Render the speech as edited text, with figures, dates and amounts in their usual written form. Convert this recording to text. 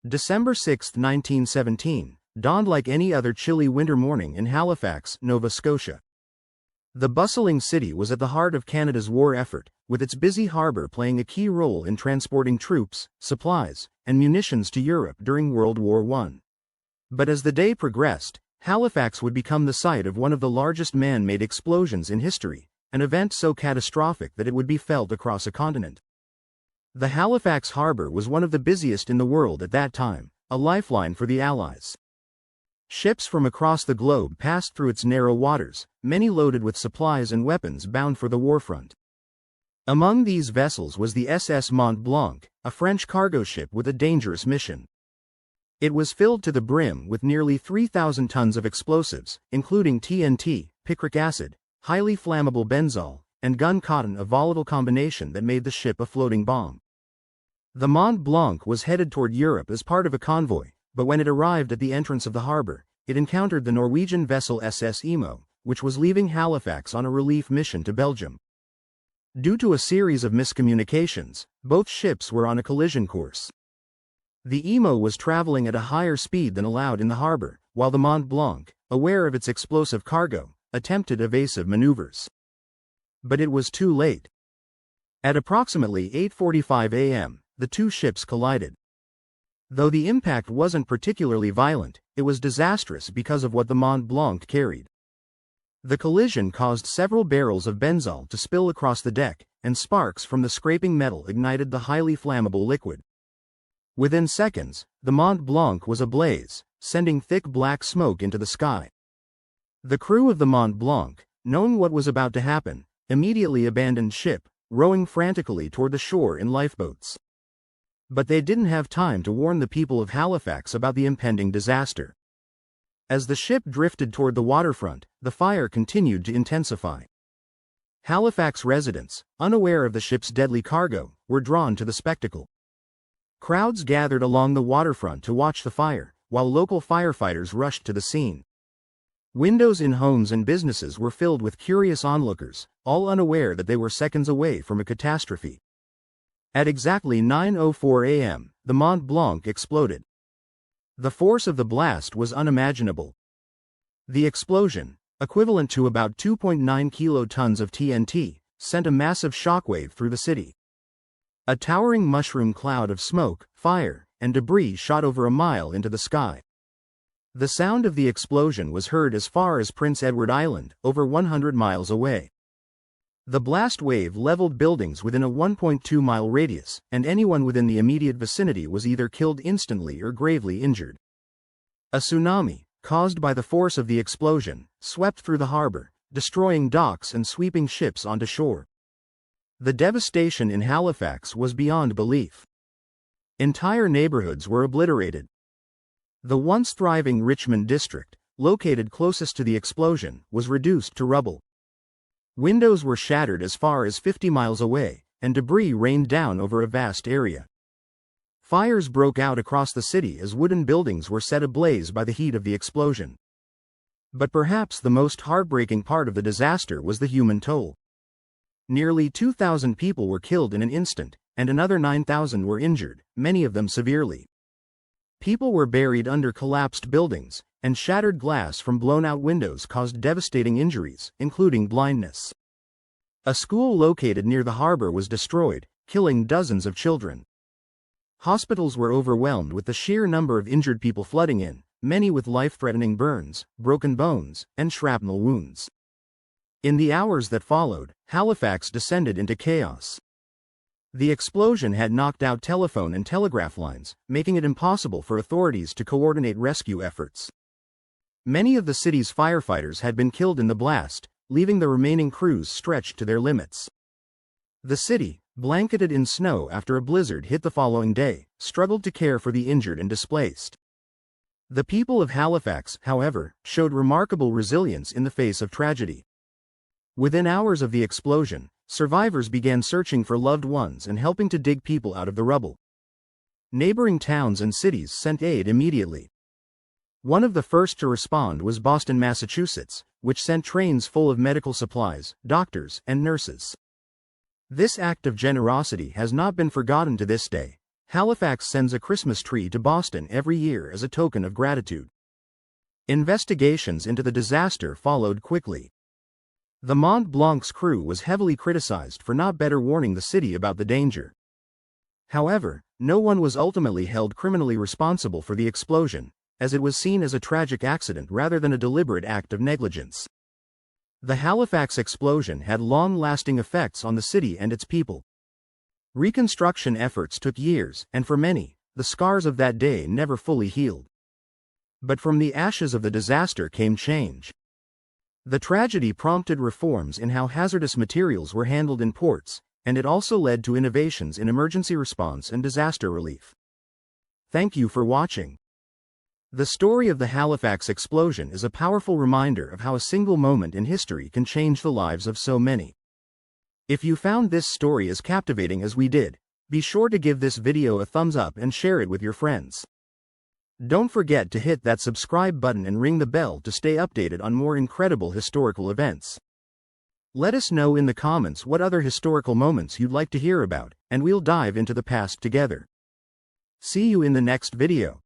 December 6, 1917, dawned like any other chilly winter morning in Halifax, Nova Scotia. The bustling city was at the heart of Canada's war effort, with its busy harbour playing a key role in transporting troops, supplies, and munitions to Europe during World War I. But as the day progressed, Halifax would become the site of one of the largest man-made explosions in history, an event so catastrophic that it would be felt across a continent. The Halifax harbour was one of the busiest in the world at that time, a lifeline for the Allies. Ships from across the globe passed through its narrow waters, many loaded with supplies and weapons bound for the warfront. Among these vessels was the SS Mont Blanc, a French cargo ship with a dangerous mission. It was filled to the brim with nearly 3,000 tons of explosives, including TNT, picric acid, highly flammable benzol, and gun cotton, a volatile combination that made the ship a floating bomb. The Mont Blanc was headed toward Europe as part of a convoy, but when it arrived at the entrance of the harbor, it encountered the Norwegian vessel SS Imo, which was leaving Halifax on a relief mission to Belgium. Due to a series of miscommunications, both ships were on a collision course. The Imo was traveling at a higher speed than allowed in the harbor, while the Mont Blanc, aware of its explosive cargo, attempted evasive maneuvers. But it was too late. At approximately 8:45 a.m., the two ships collided. Though the impact wasn't particularly violent, it was disastrous because of what the Mont Blanc carried. The collision caused several barrels of benzol to spill across the deck, and sparks from the scraping metal ignited the highly flammable liquid. Within seconds, the Mont Blanc was ablaze, sending thick black smoke into the sky. The crew of the Mont Blanc, knowing what was about to happen, immediately abandoned ship, rowing frantically toward the shore in lifeboats. But they didn't have time to warn the people of Halifax about the impending disaster. As the ship drifted toward the waterfront, the fire continued to intensify. Halifax residents, unaware of the ship's deadly cargo, were drawn to the spectacle. Crowds gathered along the waterfront to watch the fire, while local firefighters rushed to the scene. Windows in homes and businesses were filled with curious onlookers, all unaware that they were seconds away from a catastrophe. At exactly 9:04 a.m., the Mont Blanc exploded. The force of the blast was unimaginable. The explosion, equivalent to about 2.9 kilotons of TNT, sent a massive shockwave through the city. A towering mushroom cloud of smoke, fire, and debris shot over a mile into the sky. The sound of the explosion was heard as far as Prince Edward Island, over 100 miles away. The blast wave leveled buildings within a 1.2-mile radius, and anyone within the immediate vicinity was either killed instantly or gravely injured. A tsunami, caused by the force of the explosion, swept through the harbor, destroying docks and sweeping ships onto shore. The devastation in Halifax was beyond belief. Entire neighborhoods were obliterated. The once thriving Richmond district, located closest to the explosion, was reduced to rubble. Windows were shattered as far as 50 miles away, and debris rained down over a vast area. Fires broke out across the city as wooden buildings were set ablaze by the heat of the explosion. But perhaps the most heartbreaking part of the disaster was the human toll. Nearly 2,000 people were killed in an instant, and another 9,000 were injured, many of them severely. People were buried under collapsed buildings, and shattered glass from blown-out windows caused devastating injuries, including blindness. A school located near the harbor was destroyed, killing dozens of children. Hospitals were overwhelmed with the sheer number of injured people flooding in, many with life-threatening burns, broken bones, and shrapnel wounds. In the hours that followed, Halifax descended into chaos. The explosion had knocked out telephone and telegraph lines, making it impossible for authorities to coordinate rescue efforts. Many of the city's firefighters had been killed in the blast, leaving the remaining crews stretched to their limits. The city, blanketed in snow after a blizzard hit the following day, struggled to care for the injured and displaced. The people of Halifax, however, showed remarkable resilience in the face of tragedy. Within hours of the explosion, survivors began searching for loved ones and helping to dig people out of the rubble. Neighboring towns and cities sent aid immediately. One of the first to respond was Boston, Massachusetts, which sent trains full of medical supplies, doctors, and nurses. This act of generosity has not been forgotten to this day, Halifax sends a Christmas tree to Boston every year as a token of gratitude. Investigations into the disaster followed quickly. The Mont Blanc's crew was heavily criticized for not better warning the city about the danger. However, no one was ultimately held criminally responsible for the explosion, as it was seen as a tragic accident rather than a deliberate act of negligence. The Halifax explosion had long-lasting effects on the city and its people. Reconstruction efforts took years, and for many, the scars of that day never fully healed. But from the ashes of the disaster came change. The tragedy prompted reforms in how hazardous materials were handled in ports, and it also led to innovations in emergency response and disaster relief. Thank you for watching. The story of the Halifax explosion is a powerful reminder of how a single moment in history can change the lives of so many. If you found this story as captivating as we did, be sure to give this video a thumbs up and share it with your friends. Don't forget to hit that subscribe button and ring the bell to stay updated on more incredible historical events. Let us know in the comments what other historical moments you'd like to hear about, and we'll dive into the past together. See you in the next video.